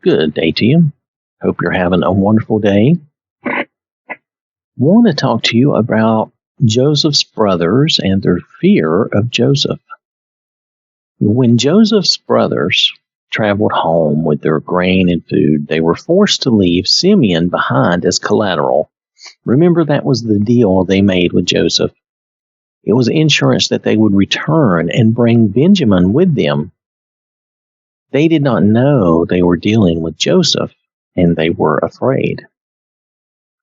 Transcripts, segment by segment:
Good day to you. Hope you're having a wonderful day. Want to talk to you about Joseph's brothers and their fear of Joseph. When Joseph's brothers traveled home with their grain and food, they were forced to leave Simeon behind as collateral. Remember, that was the deal they made with Joseph. It was insurance that they would return and bring Benjamin with them. They did not know they were dealing with Joseph, and they were afraid.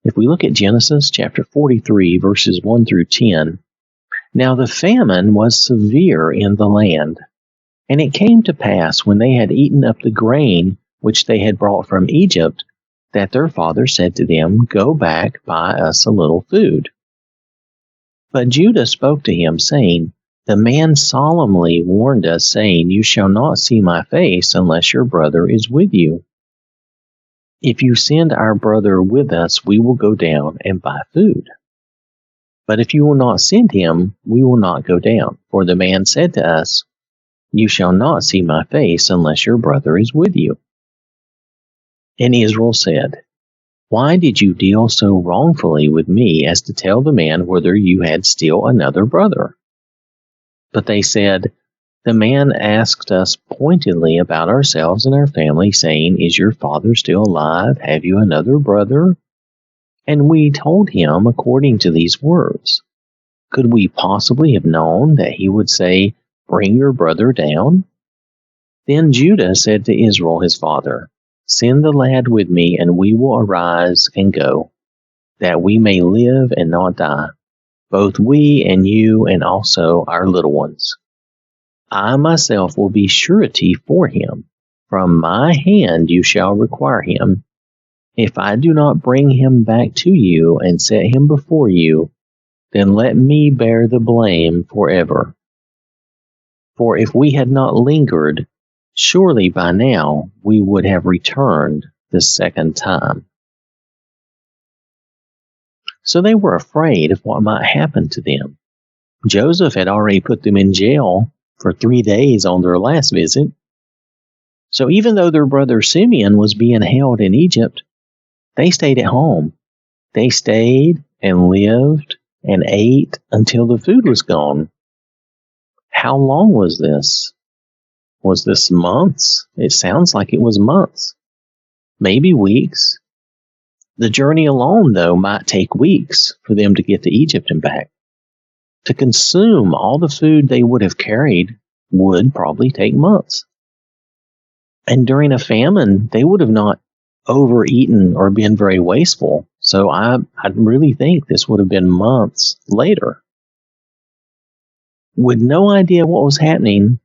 If we look at Genesis chapter 43, verses 1 through 10, now the famine was severe in the land, and it came to pass when they had eaten up the grain which they had brought from Egypt, that their father said to them, Go back, buy us a little food. But Judah spoke to him, saying, The man solemnly warned us, saying, You shall not see my face unless your brother is with you. If you send our brother with us, we will go down and buy food. But if you will not send him, we will not go down. For the man said to us, You shall not see my face unless your brother is with you. And Israel said, Why did you deal so wrongfully with me as to tell the man whether you had still another brother? But they said, The man asked us pointedly about ourselves and our family, saying, Is your father still alive? Have you another brother? And we told him according to these words. Could we possibly have known that he would say, Bring your brother down? Then Judah said to Israel his father, Send the lad with me, and we will arise and go, that we may live and not die, both we and you, and also our little ones. I myself will be surety for him. From my hand you shall require him. If I do not bring him back to you and set him before you, then let me bear the blame forever. For if we had not lingered, surely by now we would have returned the second time. So they were afraid of what might happen to them. Joseph had already put them in jail for 3 days on their last visit. So even though their brother Simeon was being held in Egypt, they stayed at home. They stayed and lived and ate until the food was gone. How long was this? Was this months? It sounds like it was months. Maybe weeks. The journey alone, though, might take weeks for them to get to Egypt and back. To consume all the food they would have carried would probably take months. And during a famine, they would have not overeaten or been very wasteful. So I really think this would have been months later. With no idea what was happening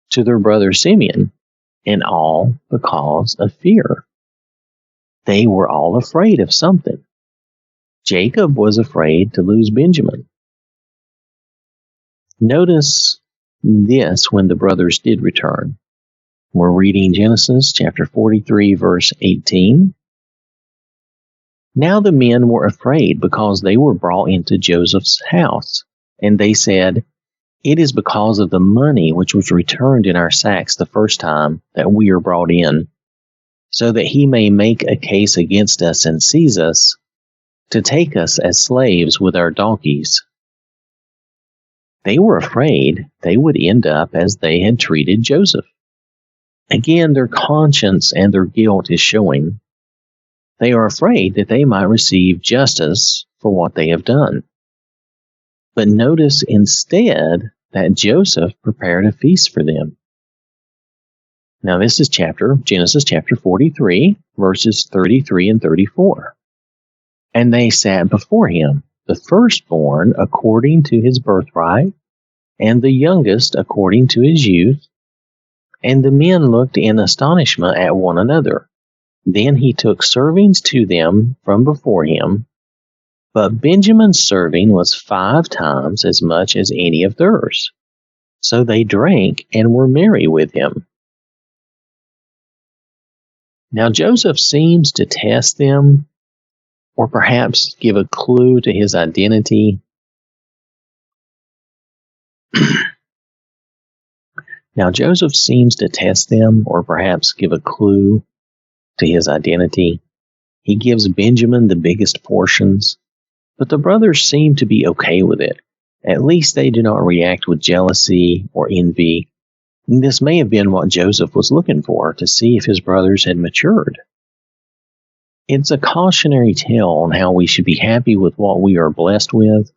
to their brother Simeon, and all because of fear. They were all afraid of something. Jacob was afraid to lose Benjamin. Notice this when the brothers did return. We're reading Genesis chapter 43, verse 18. Now the men were afraid because they were brought into Joseph's house, and they said, It is because of the money which was returned in our sacks the first time that we are brought in, so that he may make a case against us and seize us, to take us as slaves with our donkeys. They were afraid they would end up as they had treated Joseph. Again, their conscience and their guilt is showing. They are afraid that they might receive justice for what they have done. But notice instead that Joseph prepared a feast for them. Now this is Genesis chapter 43, verses 33 and 34. And they sat before him, the firstborn according to his birthright, and the youngest according to his youth. And the men looked in astonishment at one another. Then he took servings to them from before him, but Benjamin's serving was 5 times as much as any of theirs. So they drank and were merry with him. Now Joseph seems to test them, or perhaps give a clue to his identity. Now, Joseph seems to test them or perhaps give a clue to his identity. He gives Benjamin the biggest portions, but the brothers seem to be okay with it. At least they do not react with jealousy or envy. This may have been what Joseph was looking for, to see if his brothers had matured. It's a cautionary tale on how we should be happy with what we are blessed with,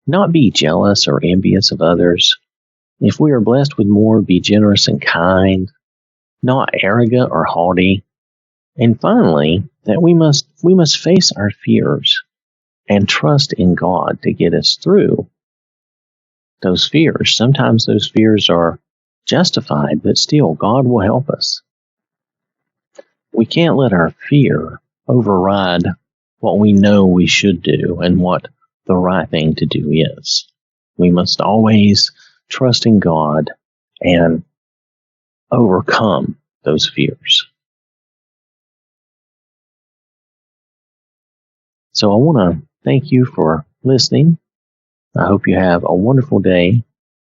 not be jealous or envious of others. If we are blessed with more, be generous and kind, not arrogant or haughty. And finally, that we must face our fears and trust in God to get us through those fears. Sometimes those fears are justified, but still, God will help us. We can't let our fear override what we know we should do and what the right thing to do is. We must always trust in God and overcome those fears. So I want to thank you for listening. I hope you have a wonderful day.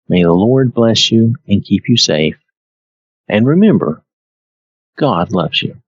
May the Lord bless you and keep you safe. And remember, God loves you.